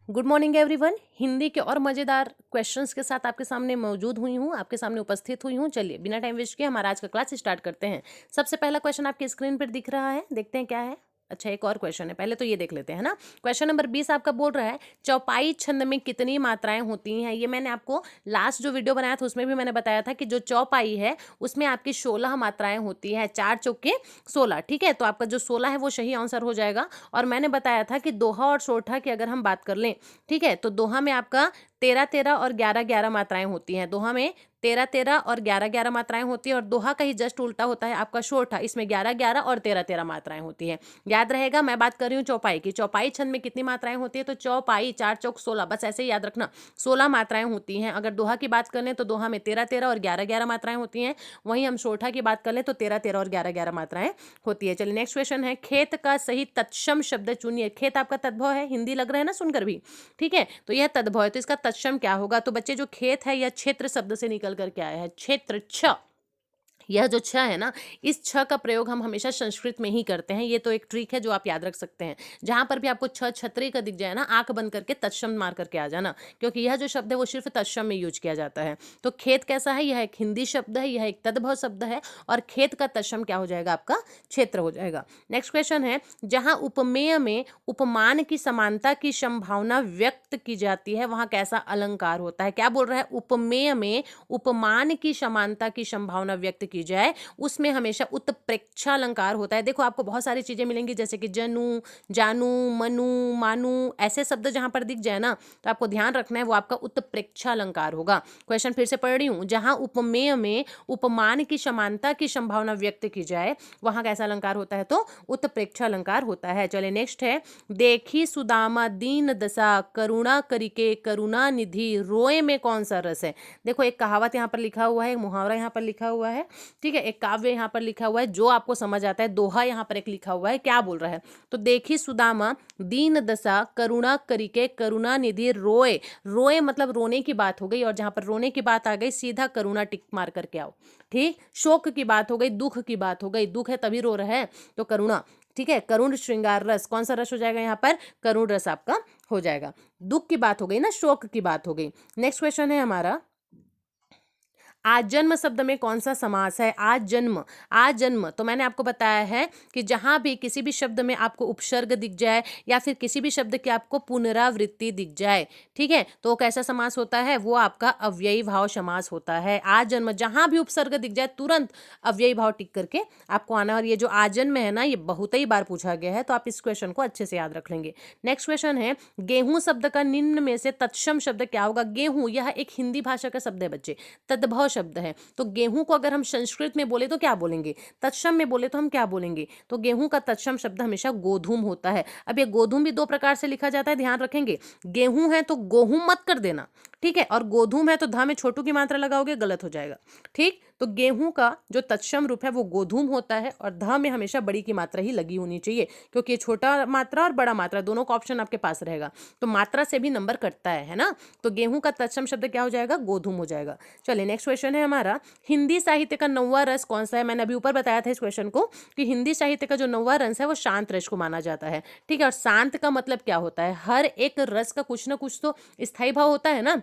Good morning everyone. Hindi के और मज़ेदार क्वेश्चंस के साथ आपके सामने मौजूद हुई हूँ, आपके सामने उपस्थित हुई हूँ। चलिए बिना टाइम वेस्ट किए हमारा आज का क्लास स्टार्ट करते हैं। सबसे पहला क्वेश्चन आपकी स्क्रीन पर दिख रहा है, देखते हैं क्या है। अच्छा, एक और क्वेश्चन है, पहले तो ये देख लेते हैं ना। क्वेश्चन नंबर 20 आपका बोल रहा है चौपाई छंद में कितनी मात्राएं होती हैं। ये मैंने आपको लास्ट जो वीडियो बनाया था उसमें भी मैंने बताया था कि जो चौपाई है उसमें आपकी 16 मात्राएं होती है, 4 चौके 16। ठीक है, तो आपका जो 16 है वो सही आंसर हो जाएगा। और मैंने बताया था कि दोहा और सोठा की अगर हम बात कर लें, ठीक है, तो दोहा में आपका 13-13 और 11-11 मात्राएं होती हैं। दोहा में 13-13 और 11-11 मात्राएं होती है, और दोहा का ही जस्ट उल्टा होता है आपका सोठा, इसमें 11-11 और 13-13 मात्राएं होती है। याद रहेगा, मैं बात कर रही हूँ चौपाई की। चौपाई छंद में कितनी मात्राएं होती है, तो चौपाई 4 चौक 16, बस ऐसे ही याद रखना, 16 मात्राएं होती हैं। अगर दोहा की बात कर लें तो दोहा में 13-13 और 11-11 मात्राएं होती हैं। वहीं हम सोठा की बात कर लें तो 13-13 और 11-11 मात्राएं होती है। चलिए नेक्स्ट क्वेश्चन है, खेत का सही तत्सम शब्द चुनिए। खेत आपका तद्भव है, हिंदी लग रहा है ना सुनकर भी, ठीक है, तो यह तद्भव है, तो इसका तत्सम क्या होगा। तो बच्चे जो खेत है यह क्षेत्र शब्द से निकल कर के आया है, क्षेत्र छ। यह जो छ है ना, इस छ का प्रयोग हम हमेशा संस्कृत में ही करते हैं। ये तो एक ट्रिक है जो आप याद रख सकते हैं। जहां पर भी आपको छ छतरी का दिख जाए ना, आंख बंद करके तत्सम मार करके आ जाना, क्योंकि यह जो शब्द है वो सिर्फ तत्सम में यूज किया जाता है। तो खेत कैसा है, यह एक हिंदी शब्द है, यह एक तद्भव शब्द है, और खेत का तत्सम क्या हो जाएगा, आपका क्षेत्र हो जाएगा। नेक्स्ट क्वेश्चन है, जहां उपमेय में उपमान की समानता की संभावना व्यक्त की जाती है वहां कैसा अलंकार होता है। क्या बोल रहा है, उपमेय में उपमान की समानता की संभावना व्यक्त की जाए उसमें हमेशा उत्प्रेक्षा अलंकार होता है। देखो आपको बहुत सारी चीजें मिलेंगी, जैसे कि जनू, जानू, मनु, मानु, ऐसे शब्द जहां पर दिख जाए ना, तो आपको ध्यान रखना है वो आपका उत्प्रेक्षा अलंकार होगा। क्वेश्चन फिर से पढ़ रही हूं, जहां उपमेय में उपमान की समानता की संभावना व्यक्त की जाए वहां कैसा अलंकार होता है, तो उत्प्रेक्षा अलंकार होता है। चलिए नेक्स्ट है, देखी सुदामा दीन दशा करुणा करिके करुणा निधि रोए में कौन सा रस है। देखो एक कहावत यहाँ पर लिखा हुआ है, एक मुहावरा यहाँ पर लिखा हुआ है, ठीक है, एक काव्य यहाँ पर लिखा हुआ है, जो आपको समझ आता है। दोहा यहाँ पर एक लिखा हुआ है, क्या बोल रहा है, तो देखी सुदामा दीन दशा करुणा करिके करुणा निधि रोए। रोए मतलब रोने की बात हो गई, और जहां पर रोने की बात आ गई सीधा करुणा टिक मार करके आओ। ठीक, शोक की बात हो गई, दुख की बात हो गई, दुख है तभी रो रहा है, तो करुणा। ठीक है, करुण श्रृंगार रस, कौन सा रस हो जाएगा यहाँ पर, करुण रस आपका हो जाएगा। दुख की बात हो गई ना, शोक की बात हो गई। नेक्स्ट क्वेश्चन है हमारा, आजन्म शब्द में कौन सा समास है। आजन्म, आजन्म तो मैंने आपको बताया है कि जहां भी किसी भी शब्द में आपको उपसर्ग दिख जाए या फिर किसी भी शब्द की आपको पुनरावृत्ति दिख जाए, ठीक है, तो कैसा समास होता है, वो आपका अव्ययी भाव समास होता है। आजन्म, जहां भी उपसर्ग दिख जाए तुरंत अव्ययी भाव टिक करके आपको आना। और ये जो आजन्म है ना, ये बहुत ही बार पूछा गया है, तो आप इस क्वेश्चन को अच्छे से याद रख लेंगे। नेक्स्ट क्वेश्चन है, गेहूं शब्द का निम्न में से तत्सम शब्द क्या होगा। गेहूं यह एक हिंदी भाषा का शब्द है बच्चे, तद्भव शब्द है। तो गेहूं को अगर हम संस्कृत में बोले तो क्या बोलेंगे, तत्सम में बोले तो हम क्या बोलेंगे, तो गेहूं का तत्सम शब्द हमेशा गोधूम होता है। अब ये गोधूम भी दो प्रकार से लिखा जाता है, ध्यान रखेंगे। गेहूं है तो गोहूं मत कर देना, ठीक है, और गोधूम है तो धा में छोटू की मात्रा लगाओगे, गलत हो जाएगा। ठीक, तो गेहूं का जो तत्सम रूप है वो गोधूम होता है, और ध में हमेशा बड़ी की मात्रा ही लगी होनी चाहिए, क्योंकि ये छोटा मात्रा और बड़ा मात्रा दोनों का ऑप्शन आपके पास रहेगा, तो मात्रा से भी नंबर कटता है ना। तो गेहूं का तत्सम शब्द क्या हो जाएगा, गोधूम हो जाएगा। चलिए नेक्स्ट क्वेश्चन है हमारा, हिंदी साहित्य का 9वां रस कौन सा है। मैंने अभी ऊपर बताया था इस क्वेश्चन को कि हिंदी साहित्य का जो 9वां रस है वो शांत रस को माना जाता है, ठीक है। और शांत का मतलब क्या होता है, हर एक रस का कुछ ना कुछ तो स्थायी भाव होता है ना,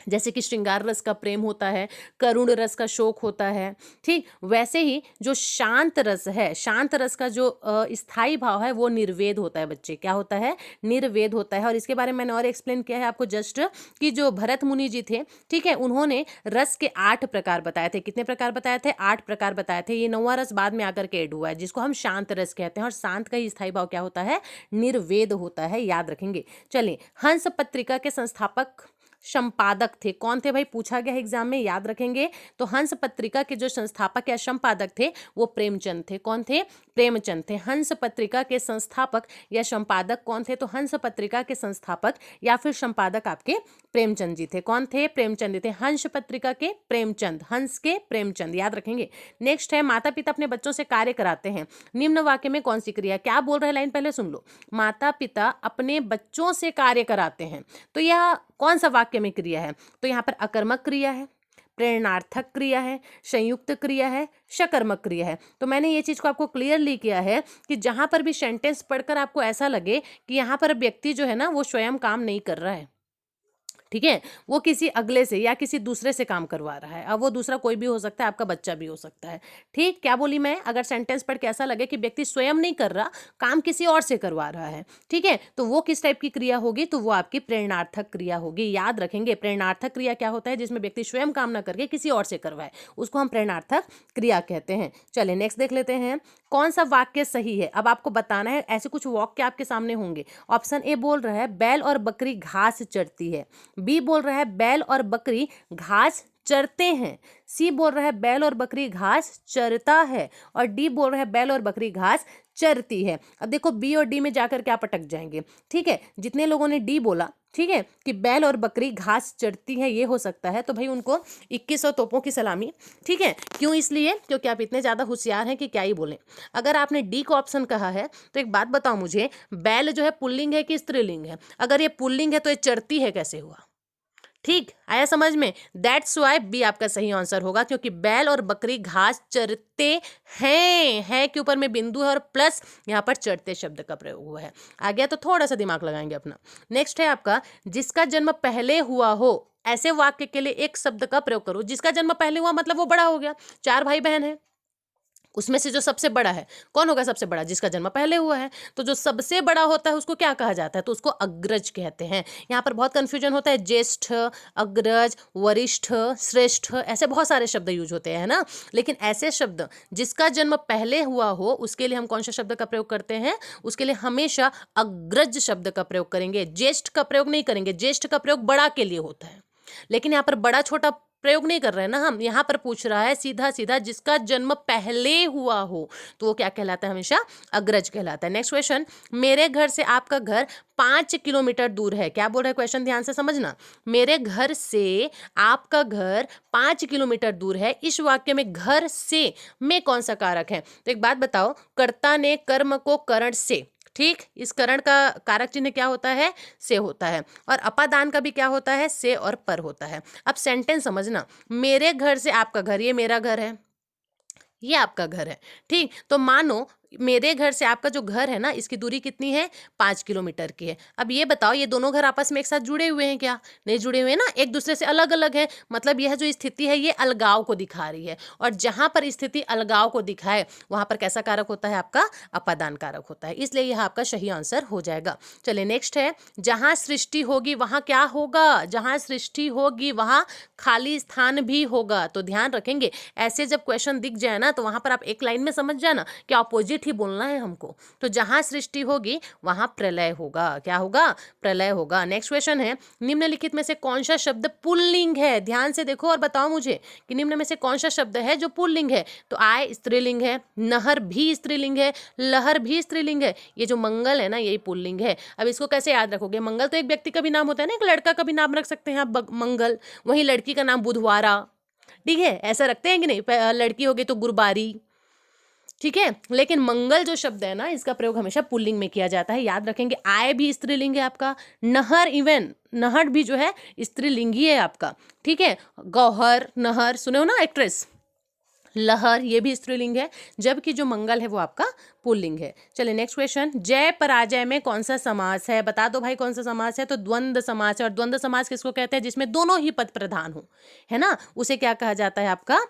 जैसे कि श्रृंगार रस का प्रेम होता है, करुण रस का शोक होता है, ठीक, वैसे ही जो शांत रस है, शांत रस का जो स्थायी भाव है वो निर्वेद होता है बच्चे। क्या होता है, निर्वेद होता है। और इसके बारे में मैंने और एक्सप्लेन किया है आपको जस्ट, कि जो भरत मुनि जी थे, ठीक है, उन्होंने रस के 8 प्रकार बताए थे। कितने प्रकार बताए थे, 8 प्रकार बताए थे। ये 9वां रस बाद में आकर के ऐड हुआ है, जिसको हम शांत रस कहते हैं। और शांत का ही स्थायी भाव क्या होता है, निर्वेद होता है, याद रखेंगे। चलिए, हंस पत्रिका के संस्थापक संपादक थे, कौन थे भाई, पूछा गया है एग्जाम में, याद रखेंगे। तो हंस पत्रिका के जो संस्थापक या संपादक थे वो प्रेमचंद थे। कौन थे, प्रेमचंद थे। हंस पत्रिका के संस्थापक या संपादक कौन थे, तो हंस पत्रिका के संस्थापक या फिर संपादक आपके प्रेमचंद जी थे। कौन थे, प्रेमचंद जी थे। हंस पत्रिका के प्रेमचंद, हंस के प्रेमचंद, याद रखेंगे। नेक्स्ट है, माता पिता अपने बच्चों से कार्य कराते हैं, निम्न वाक्य में कौन सी क्रिया। क्या बोल रहे हैं, लाइन पहले सुन लो, माता पिता अपने बच्चों से कार्य कराते हैं, तो यह कौन सा वाक्य में क्रिया है, तो यहाँ पर अकर्मक क्रिया है, प्रेरणार्थक क्रिया है, संयुक्त क्रिया है, सकर्मक क्रिया है। तो मैंने ये चीज़ को आपको क्लियरली किया है कि जहाँ पर भी सेंटेंस पढ़कर आपको ऐसा लगे कि यहाँ पर व्यक्ति जो है ना वो स्वयं काम नहीं कर रहा है, ठीक है, वो किसी अगले से या किसी दूसरे से काम करवा रहा है। अब वो दूसरा कोई भी हो सकता है, आपका बच्चा भी हो सकता है। ठीक, क्या बोली मैं? अगर सेंटेंस पढ़ के ऐसा लगे कि व्यक्ति स्वयं नहीं कर रहा, काम किसी और से करवा रहा है, ठीक है, तो वो किस टाइप की क्रिया होगी? तो वो आपकी प्रेरणार्थक क्रिया होगी। याद रखेंगे, प्रेरणार्थक क्रिया क्या होता है? जिसमें व्यक्ति स्वयं काम ना करके किसी और से करवाए, उसको हम प्रेरणार्थक क्रिया कहते हैं। चलिए नेक्स्ट देख लेते हैं, कौन सा वाक्य सही है। अब आपको बताना है, ऐसे कुछ वाक्य आपके सामने होंगे। ऑप्शन ए बोल रहा है बैल और बकरी घास चरती है, बी बोल रहा है बैल और बकरी घास चरते हैं, सी बोल रहा है बैल और बकरी घास चरता है, और डी बोल रहा है बैल और बकरी घास चरती है। अब देखो बी और डी में जाकर के आप अटक जाएंगे, ठीक है। जितने लोगों ने डी बोला, ठीक है, कि बैल और बकरी घास चरती है, ये हो सकता है, तो भाई उनको 2100 तोपों की सलामी, ठीक है। क्यों? इसलिए क्योंकि आप इतने ज़्यादा होशियार हैं कि क्या ही बोलें। अगर आपने डी को ऑप्शन कहा है तो एक बात बताओ मुझे, बैल जो है पुल्लिंग है कि स्त्रीलिंग है? अगर ये पुल्लिंग है तो ये चरती है कैसे हुआ? ठीक, आया समझ में? दैट्स वाई बी आपका सही आंसर होगा, क्योंकि बैल और बकरी घास चरते हैं, है के ऊपर में बिंदु है और प्लस यहाँ पर चरते शब्द का प्रयोग हुआ है। आ गया? तो थोड़ा सा दिमाग लगाएंगे अपना। नेक्स्ट है आपका, जिसका जन्म पहले हुआ हो, ऐसे वाक्य के लिए एक शब्द का प्रयोग करो। जिसका जन्म पहले हुआ मतलब वो बड़ा हो गया। 4 भाई बहन है, उसमें से जो सबसे बड़ा है, कौन होगा सबसे बड़ा? जिसका जन्म पहले हुआ है। तो जो सबसे बड़ा होता है उसको क्या कहा जाता है? तो उसको अग्रज कहते हैं। यहाँ पर बहुत कंफ्यूजन होता है, ज्येष्ठ, अग्रज, वरिष्ठ, श्रेष्ठ, ऐसे बहुत सारे शब्द यूज होते हैं, है ना। लेकिन ऐसे शब्द जिसका जन्म पहले हुआ हो, उसके लिए हम कौन सा शब्द का प्रयोग करते हैं? उसके लिए हमेशा अग्रज शब्द का प्रयोग करेंगे, ज्येष्ठ का प्रयोग नहीं करेंगे। ज्येष्ठ का प्रयोग बड़ा के लिए होता है, लेकिन यहाँ पर बड़ा छोटा प्रयोग नहीं कर रहे हैं ना हम। यहाँ पर पूछ रहा है सीधा सीधा जिसका जन्म पहले हुआ हो, तो वो क्या कहलाता है? हमेशा अग्रज कहलाता है। नेक्स्ट क्वेश्चन, मेरे घर से आपका घर 5 किलोमीटर दूर है। क्या बोल रहा है क्वेश्चन? ध्यान से समझना। मेरे घर से आपका घर 5 किलोमीटर दूर है। इस वाक्य में घर से में कौन सा कारक है? तो एक बात बताओ, कर्ता ने कर्म को करण से, ठीक, इस करण का कारक चिन्ह क्या होता है? से होता है। और अपादान का भी क्या होता है? से और पर होता है। अब सेंटेंस समझना, मेरे घर से आपका घर, ये मेरा घर है, ये आपका घर है, ठीक। तो मानो मेरे घर से आपका जो घर है ना, इसकी दूरी कितनी है? 5 किलोमीटर की है। अब ये बताओ, ये दोनों घर आपस में एक साथ जुड़े हुए हैं क्या? नहीं जुड़े हुए ना, एक दूसरे से अलग अलग है। मतलब यह जो स्थिति है ये अलगाव को दिखा रही है, और जहां पर स्थिति अलगाव को दिखाए वहां पर कैसा कारक होता है? आपका अपादान कारक होता है। इसलिए यह आपका सही आंसर हो जाएगा। चलिए नेक्स्ट है, जहां सृष्टि होगी वहां क्या होगा? जहां सृष्टि होगी वहां खाली स्थान भी होगा। तो ध्यान रखेंगे, ऐसे जब क्वेश्चन दिख जाए ना, तो वहां पर आप एक लाइन में समझ जाना कि अपोजिट ही बोलना है हमको। तो जहां सृष्टि होगी वहां प्रलय होगा। क्या होगा? प्रलय होगा। नेक्स्ट क्वेश्चन है, निम्नलिखित में से कौन सा शब्द पुल्लिंग है? ध्यान से देखो और बताओ मुझे कि निम्न में से कौन सा शब्द है जो पुल्लिंग है? तो आय स्त्रीलिंग है, नहर भी स्त्रीलिंग है, लहर भी स्त्रीलिंग है, ये जो मंगल है ना यही पुल्लिंग है। अब इसको कैसे याद रखोगे? मंगल तो एक व्यक्ति का भी नाम होता है ना, एक लड़का का भी नाम रख सकते हैं आप मंगल, वहीं लड़की का नाम बुधवारा, ठीक है, ऐसा रखते हैं कि नहीं? लड़की होगी तो गुरबारी, ठीक है। लेकिन मंगल जो शब्द है ना, इसका प्रयोग हमेशा पुल्लिंग में किया जाता है। याद रखेंगे, आय भी स्त्रीलिंग है आपका, नहर, इवन नहर भी जो है स्त्रीलिंगी है आपका, ठीक है। गौहर, नहर सुने हो ना एक्ट्रेस, लहर ये भी स्त्रीलिंग है, जबकि जो मंगल है वो आपका पुल्लिंग है। चलिए नेक्स्ट क्वेश्चन, जय पराजय में कौन सा समास है? बता दो भाई कौन सा समास है? तो द्वंद्व समास है। और द्वंद्व समास किसको कहते हैं? जिसमें दोनों ही पद प्रधान हो, है ना, उसे क्या कहा जाता है? आपका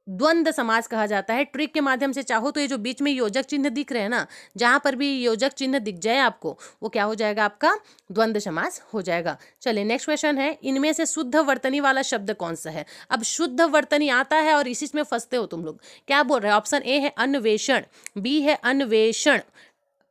द्वंद्व समास कहा जाता है। ट्रिक के माध्यम से चाहो तो ये जो बीच में योजक चिन्ह दिख रहे हैं ना, जहां पर भी योजक चिन्ह दिख जाए आपको, वो क्या हो जाएगा? आपका द्वंद्व समास हो जाएगा। चलिए नेक्स्ट क्वेश्चन है, इनमें से शुद्ध वर्तनी वाला शब्द कौन सा है? अब शुद्ध वर्तनी आता है और इसी में फंसते हो तुम लोग। क्या बोल रहे हैं? ऑप्शन ए है अन्वेषण, बी है अन्वेषण,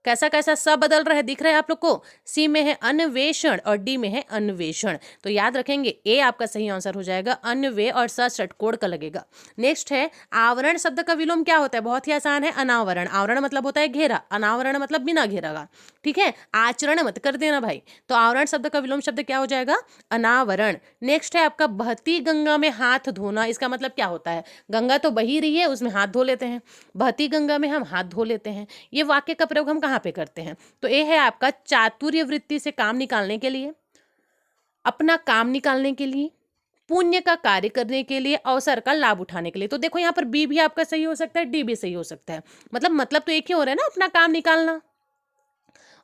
कैसा कैसा स बदल रहा है दिख रहा है आप लोग को? सी में है अन्वेषण और डी में है अन्वेषण। तो याद रखेंगे ए आपका सही आंसर हो जाएगा। अन्वे और स षटकोण का लगेगा। नेक्स्ट है, आवरण शब्द का विलोम क्या होता है? बहुत ही आसान है, अनावरण। आवरण मतलब होता है घेरा, अनावरण मतलब बिना घेरा का, ठीक है। आचरण मत कर देना भाई। तो आवरण शब्द का विलोम शब्द क्या हो जाएगा? अनावरण। नेक्स्ट है आपका, बहती गंगा में हाथ धोना। इसका मतलब क्या होता है? गंगा तो बही रही है, उसमें हाथ धो लेते हैं, बहती गंगा में हम हाथ धो लेते हैं। ये वाक्य का प्रयोग हम कहाँ पे करते हैं? तो ये है आपका चातुर्य वृत्ति से काम निकालने के लिए, अपना काम निकालने के लिए, पुण्य का कार्य करने के लिए, अवसर का लाभ उठाने के लिए। तो देखो यहाँ पर बी भी आपका सही हो सकता है, डी भी सही हो सकता है। मतलब तो एक ही हो रहा है ना, अपना काम निकालना।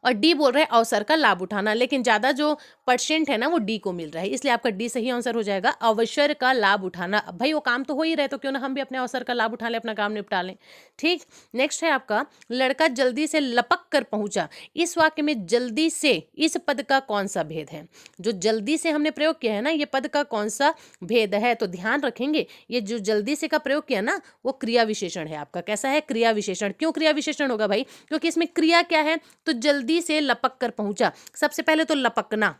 और डी बोल रहे हैं अवसर का लाभ उठाना, लेकिन ज्यादा जो परसेंट है ना वो डी को मिल रहा है, इसलिए आपका डी सही आंसर हो जाएगा, अवसर का लाभ उठाना। अब भाई वो काम तो हो ही रहे, तो क्यों ना हम भी अपने अवसर का लाभ उठा लें, अपना काम निपटा लें। ठीक, नेक्स्ट है आपका, लड़का जल्दी से लपक कर पहुंचा। इस वाक्य में जल्दी से इस पद का कौन सा भेद है? जो जल्दी से हमने प्रयोग किया है ना, ये पद का कौन सा भेद है? तो ध्यान रखेंगे, ये जो जल्दी से का प्रयोग किया ना, वो क्रिया विशेषण है आपका। कैसा है? क्रिया विशेषण। क्यों क्रिया विशेषण होगा भाई? क्योंकि इसमें क्रिया क्या है? तो जल्दी से लपक कर पहुंचा। सबसे पहले तो लपकना,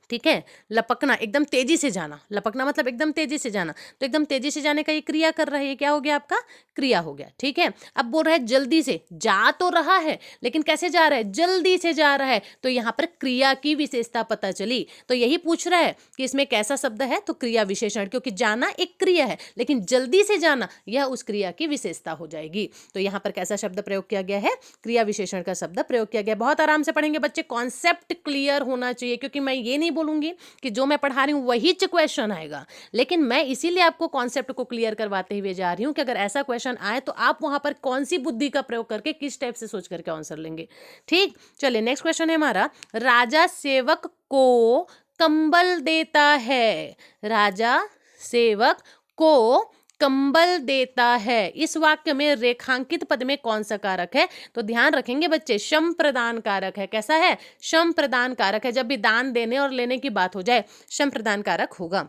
ठीक है, लपकना एकदम तेजी से जाना, लपकना मतलब एकदम तेजी से जाना, तो एकदम तेजी से जाने का ये क्रिया कर रहा है, ये क्या हो गया आपका? क्रिया हो गया। ठीक है, अब बोल रहा है जल्दी से, जा तो रहा है लेकिन कैसे जा रहा है? जल्दी से जा रहा है, तो यहाँ पर क्रिया की विशेषता पता चली। तो यही पूछ रहा है कि इसमें कैसा शब्द है? तो क्रिया विशेषण, क्योंकि जाना एक क्रिया है लेकिन जल्दी से जाना यह उस क्रिया की विशेषता हो जाएगी। तो यहाँ पर कैसा शब्द प्रयोग किया गया है? क्रिया विशेषण का शब्द प्रयोग किया गया। बहुत आराम से पढ़ेंगे बच्चे, कॉन्सेप्ट क्लियर होना चाहिए, क्योंकि मैं ये नहीं बोलूंगी कि जो मैं पढ़ा रही हूं वही क्वेश्चन आएगा, लेकिन मैं इसीलिए आपको कॉन्सेप्ट को क्लियर करवाते हुए जा रही हूं कि अगर ऐसा क्वेश्चन आए तो आप वहां पर कौन सी बुद्धि का प्रयोग करके किस टाइप से सोच करके आंसर लेंगे। ठीक, चलिए नेक्स्ट क्वेश्चन है हमारा, राजा सेवक को कंबल देता है। राजा सेवक को कंबल देता है, इस वाक्य में रेखांकित पद में कौन सा कारक है? तो ध्यान रखेंगे बच्चे, श्रम प्रदान कारक है। कैसा है? श्रम प्रदान कारक है। जब भी दान देने और लेने की बात हो जाए, श्रम प्रदान कारक होगा।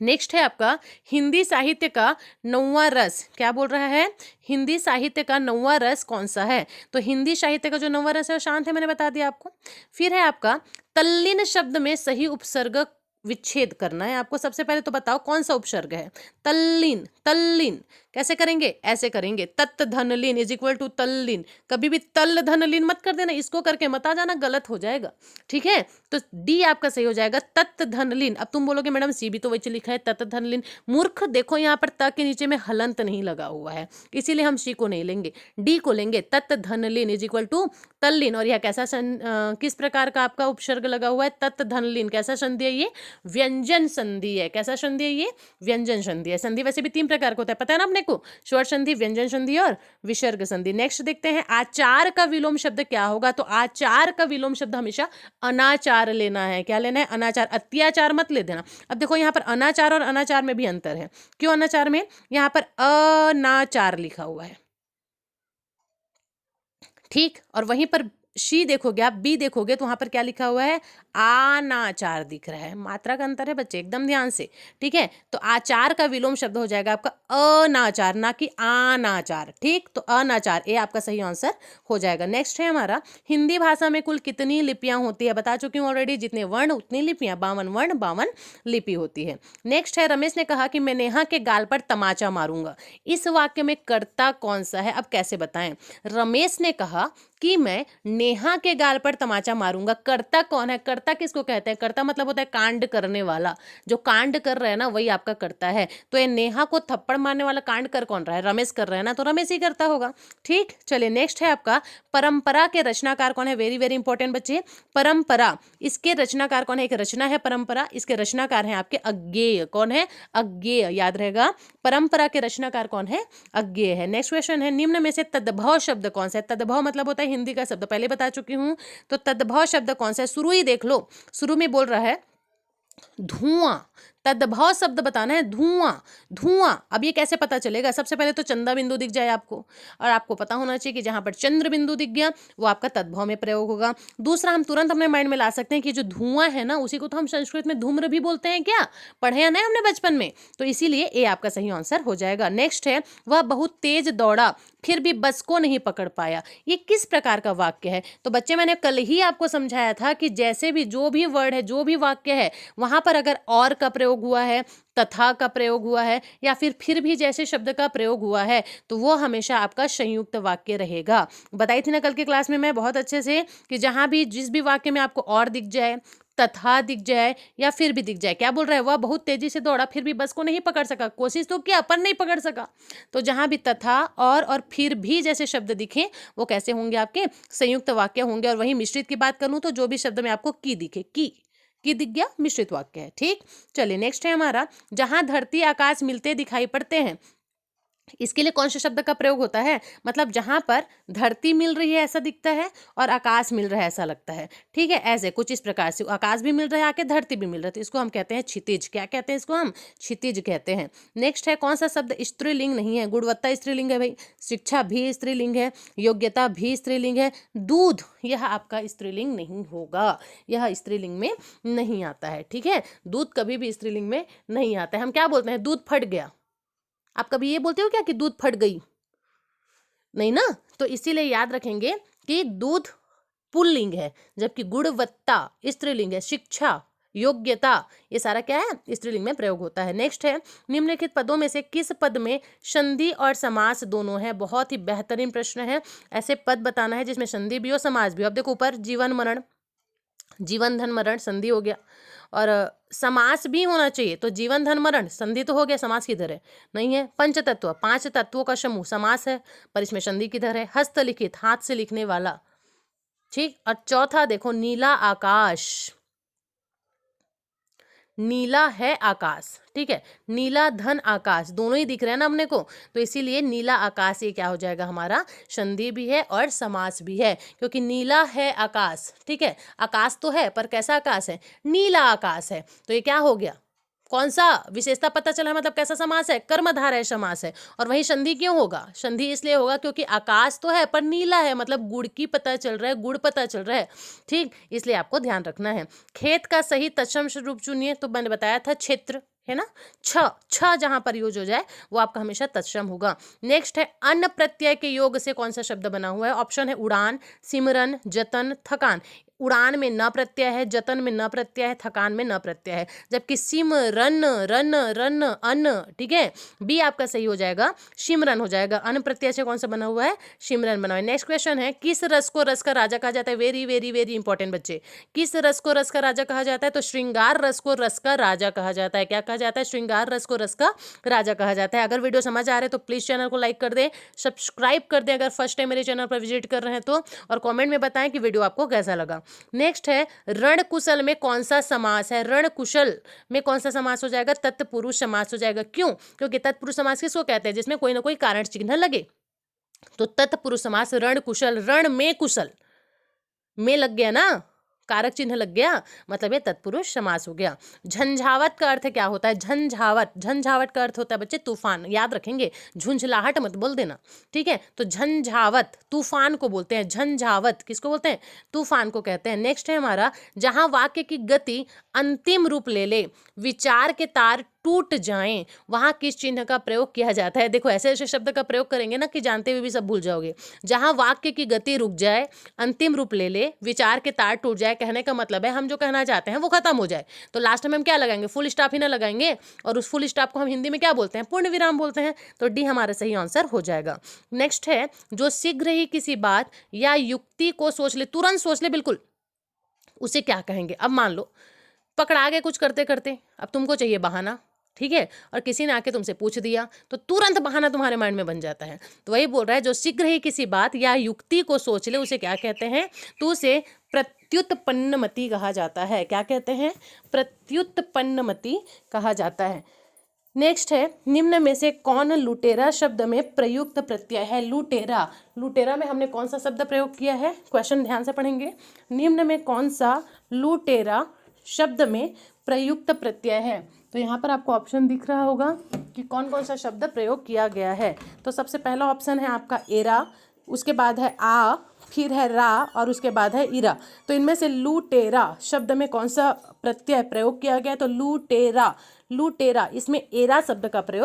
नेक्स्ट है आपका, हिंदी साहित्य का 9वां रस। क्या बोल रहा है? हिंदी साहित्य का 9वां रस कौन सा है? तो हिंदी साहित्य का जो 9वां रस है वो शांत है, मैंने बता दिया आपको। फिर है आपका, तल्लीन शब्द में सही उपसर्ग विच्छेद करना है आपको। सबसे पहले तो बताओ कौन सा उपसर्ग है? तल्लीन। तल्लीन कैसे करेंगे? ऐसे करेंगे, तत् धन लीन इज इक्वल टू तल्लीन। कभी भी तल धन लीन मत कर देना, इसको करके मत आ जाना, गलत हो जाएगा। ठीक है, तो डी आपका सही हो जाएगा, तत् धन लीन। अब तुम बोलोगे मैडम सी भी तो वही लिखा है, तत् धन लीन। मूर्ख, देखो यहाँ पर त के नीचे में हलंत नहीं लगा हुआ है, इसीलिए हम सी को नहीं लेंगे, डी को लेंगे। तत् धन लीन इज इक्वल टू तल्लीन। और यह कैसा किस प्रकार का आपका उपसर्ग लगा हुआ है? तत् धन लीन। कैसा संधि है ये? व्यंजन संधि है। कैसा संधि है ये? व्यंजन संधि है। संधि वैसे भी 3 प्रकार का होता है, पता है ना अपने को, स्वर संधि, व्यंजन संधि और विसर्ग संधि। नेक्स्ट देखते हैं, आचार का विलोम शब्द क्या होगा? तो आचार का विलोम शब्द हमेशा अनाचार लेना है। क्या लेना है? अनाचार, अत्याचार मत ले देना। अब देखो यहाँ पर अनाचार और अनाचार में भी अंतर है। क्यों अनाचार में? यहाँ पर अनाचार लिखा हुआ है, ठीक, और वहीं पर शी देखोगे आप, बी देखोगे तो वहां पर क्या लिखा हुआ है? आनाचार दिख रहा है। मात्रा का अंतर है बच्चे, एकदम ध्यान से। ठीक है, तो आचार का विलोम शब्द हो जाएगा आपका अनाचार, ना कि आनाचार। ठीक, तो अनाचार, ये आपका सही आंसर हो जाएगा। नेक्स्ट है हमारा, हिंदी भाषा में कुल कितनी लिपियां होती है? बता चुकी हूँ ऑलरेडी, जितने वर्ण उतनी लिपियां, 52 वर्ण 52 लिपि होती है। नेक्स्ट है, रमेश ने कहा कि मैं नेहा के गाल पर तमाचा मारूंगा। इस वाक्य में कर्ता कौन सा है? अब कैसे बताएं? रमेश ने कहा कि मैं नेहा के गाल पर तमाचा मारूंगा। कर्ता कौन है? कर्ता किसको कहते हैं? कर्ता मतलब होता है कांड करने वाला, जो कांड कर रहा है ना वही आपका कर्ता है। तो ये नेहा को थप्पड़ मारने वाला कांड कर कौन रहा है? रमेश कर रहा है ना, तो रमेश ही करता होगा। ठीक, चलिए नेक्स्ट है आपका, परंपरा के रचनाकार कौन है? वेरी वेरी इंपॉर्टेंट बच्चे, परंपरा, इसके रचनाकार कौन है? एक रचना है परंपरा, इसके रचनाकार हैं आपके अज्ञेय। कौन है? अज्ञेय, याद रहेगा, परंपरा के रचनाकार कौन है? अज्ञेय है। नेक्स्ट क्वेश्चन है, निम्न में से तद्भव शब्द कौन सा है? तद्भव मतलब होता है हिंदी का शब्द, पहले बता चुकी हूं। तो तद्भव शब्द कौन सा है? शुरू ही देख लो, शुरू में बोल रहा है धुआं। तद्भव शब्द बताना है, धुआं। धुआं, अब ये कैसे पता चलेगा? सबसे पहले तो चंदा बिंदु दिख जाए आपको, और आपको पता होना चाहिए कि जहां पर चंद्र बिंदु दिख गया वो आपका तद्भव में प्रयोग होगा। दूसरा, हम तुरंत अपने माइंड में ला सकते हैं कि जो धुआं है ना, उसी को तो हम संस्कृत में धूम्र भी बोलते हैं। क्या पढ़े हैं ना हमने बचपन में? तो इसीलिए ये आपका सही आंसर हो जाएगा। नेक्स्ट है, वह बहुत तेज दौड़ा फिर भी बस को नहीं पकड़ पाया। ये किस प्रकार का वाक्य है? तो बच्चे, मैंने कल ही आपको समझाया था कि जैसे भी जो भी वर्ड है, जो भी वाक्य है, वहां पर अगर और का प्रयोग हुआ है, तथा का प्रयोग हुआ है, या फिर भी जैसे शब्द का प्रयोग हुआ है, तो वो हमेशा आपका संयुक्त वाक्य रहेगा। बताई थी ना कल की क्लास में मैं बहुत अच्छे से कि जहां भी जिस भी वाक्य में आपको और दिख जाए, तथा दिख जाए, या फिर भी दिख जाए, क्या बोल रहा है? वह बहुत तेजी से दौड़ा फिर भी बस को नहीं पकड़ सका। कोशिश तो किया पर नहीं पकड़ सका। तो जहां भी तथा और फिर भी जैसे शब्द दिखे वो कैसे होंगे? आपके संयुक्त वाक्य होंगे। और वही मिश्रित की बात करूं तो जो भी शब्द में आपको की दिखे, की, की दिख गया, मिश्रित वाक्य है। ठीक, चलिए नेक्स्ट है हमारा, जहां धरती आकाश मिलते दिखाई पड़ते हैं, इसके लिए कौन से शब्द का प्रयोग होता है? मतलब जहां पर धरती मिल रही है ऐसा दिखता है और आकाश मिल रहा है ऐसा लगता है। ठीक है, ऐसे कुछ इस प्रकार से आकाश भी मिल रहा है आके, धरती भी मिल रहा है, तो इसको हम कहते हैं क्षितिज। क्या कहते हैं इसको? हम क्षितिज कहते हैं। नेक्स्ट है, कौन सा शब्द स्त्रीलिंग नहीं है? गुणवत्ता स्त्रीलिंग है भाई, शिक्षा भी स्त्रीलिंग है, योग्यता भी स्त्रीलिंग है, दूध यह आपका स्त्रीलिंग नहीं होगा, यह स्त्रीलिंग में नहीं आता है। ठीक है, दूध कभी भी स्त्रीलिंग में नहीं आता है। हम क्या बोलते हैं? दूध फट गया। आप कभी ये बोलते हो क्या कि दूध फट गई? नहीं ना, तो इसीलिए याद रखेंगे कि दूध पुल्लिंग है, जबकि गुणवत्ता स्त्रीलिंग है, शिक्षा योग्यता ये सारा क्या है? स्त्रीलिंग में प्रयोग होता है। नेक्स्ट है, निम्नलिखित पदों में से किस पद में संधि और समास दोनों है? बहुत ही बेहतरीन प्रश्न है। ऐसे पद बताना है जिसमें संधि भी हो समास भी हो। अब देखो ऊपर जीवन मरण, जीवन धन मरण संधि हो गया, और समास भी होना चाहिए, तो जीवन धन मरण संधि तो हो गया, समास किधर है? नहीं है। पंचतत्व, 5 तत्वों का समूह समास है, पर इसमें संधि किधर है? हस्तलिखित, हाथ से लिखने वाला। ठीक, और चौथा देखो, नीला आकाश, नीला है आकाश। ठीक है, नीला धन आकाश दोनों ही दिख रहे हैं ना अपने को, तो इसीलिए नीला आकाश ये क्या हो जाएगा? हमारा संधि भी है और समास भी है, क्योंकि नीला है आकाश। ठीक है, आकाश तो है पर कैसा आकाश है? नीला आकाश है, तो ये क्या हो गया? कौन सा विशेषता पता चला? मतलब कैसा समास है? कर्मधारय समास है। और वही संधि क्यों होगा? संधि इसलिए होगा क्योंकि आकाश तो है पर नीला है, मतलब गुड़ की पता चल रहा है, गुड़ पता चल रहा है। ठीक, इसलिए आपको ध्यान रखना है। खेत का सही तत्सम रूप चुनिए, तो मैंने बताया था क्षेत्र, है ना। छ जहां पर यूज हो जाए वो आपका हमेशा तत्सम होगा। नेक्स्ट है, अन्न प्रत्यय के योग से कौन सा शब्द बना हुआ है? ऑप्शन है उड़ान, सिमरन, जतन, थकान। उड़ान में न प्रत्यय है, जतन में न प्रत्यय है, थकान में न प्रत्यय है, जबकि सिमरन, रन, रन, अन्न। ठीक है, बी आपका सही हो जाएगा, सिमरन हो जाएगा। अन्न प्रत्यय से कौन सा बना हुआ है? सिमरन बना हुआ है। नेक्स्ट क्वेश्चन है, किस रस को रस का राजा कहा जाता है? वेरी वेरी वेरी इंपॉर्टेंट बच्चे, किस रस को रस का राजा कहा जाता है? तो श्रृंगार रस को रस का राजा कहा जाता है। क्या कहा जाता है? श्रृंगार रस को रस का राजा कहा जाता है। अगर वीडियो समझ आ रहे तो प्लीज चैनल को लाइक कर दें, सब्सक्राइब कर दें अगर फर्स्ट टाइम मेरे चैनल पर विजिट कर रहे हैं तो, और कमेंट में बताएं कि वीडियो आपको कैसा लगा। नेक्स्ट है, रण कुशल में कौन सा समास है? रण कुशल में कौन सा समास हो जाएगा? तत्पुरुष समास हो जाएगा। क्यों? क्योंकि तत्पुरुष समास किसको कहते हैं? जिसमें कोई ना कोई कारण चिन्ह लगे, तो तत्पुरुष समास रण कुशल, रण में कुशल, में लग गया ना, कारक चिन्ह लग गया, मतलब ये तत्पुरुष समास हो गया। झंझावत का अर्थ क्या होता है? झंझावत, झंझावत का अर्थ होता है बच्चे तूफान, याद रखेंगे, झुंझलाहट मत बोल देना। ठीक है, तो झंझावत तूफान को बोलते हैं, झंझावत किसको बोलते हैं? तूफान को कहते हैं। नेक्स्ट है हमारा, जहां वाक्य की गति अंतिम रूप ले ले, विचार के तार टूट जाएं, वहां किस चिन्ह का प्रयोग किया जाता है? देखो ऐसे ऐसे शब्द का प्रयोग करेंगे ना कि जानते हुए भी सब भूल जाओगे। जहां वाक्य की गति रुक जाए, अंतिम रूप ले ले, विचार के तार टूट जाए, कहने का मतलब है हम जो कहना चाहते हैं वो खत्म हो जाए, तो लास्ट में हम क्या लगाएंगे? फुल स्टॉप ही ना लगाएंगे, और उस फुल स्टॉप को हम हिंदी में क्या बोलते हैं? पूर्ण विराम बोलते हैं। तो डी हमारा सही आंसर हो जाएगा। नेक्स्ट है, जो शीघ्र ही किसी बात या युक्ति को सोच ले, तुरंत सोच ले बिल्कुल, उसे क्या कहेंगे? अब मान लो पकड़ा गए कुछ करते करते, अब तुमको चाहिए बहाना, ठीक है, और किसी ने आके तुमसे पूछ दिया, तो तुरंत बहाना तुम्हारे माइंड में बन जाता है। तो वही बोल रहा है, जो शीघ्र ही किसी बात या युक्ति को सोच ले उसे क्या कहते हैं? तो उसे प्रत्युत्पन्नमति कहा जाता है। क्या कहते हैं? प्रत्युत्पन्नमति कहा जाता है। नेक्स्ट है, निम्न में से कौन लुटेरा शब्द में प्रयुक्त प्रत्यय है? लुटेरा, लुटेरा में हमने कौन सा शब्द प्रयोग किया है? क्वेश्चन ध्यान से पढ़ेंगे। निम्न में कौन सा लुटेरा शब्द में प्रयुक्त प्रत्यय है? तो यहाँ पर आपको ऑप्शन दिख रहा होगा कि कौन कौन सा शब्द प्रयोग किया गया है। तो सबसे पहला ऑप्शन है आपका एरा, उसके बाद है आ, फिर है रा, और उसके बाद है इरा। तो इनमें से लुटेरा शब्द में कौन सा प्रत्यय प्रयोग किया गया? तो लुटेरा, लुटेरा, इसमें एरा शब्द का प्रयोग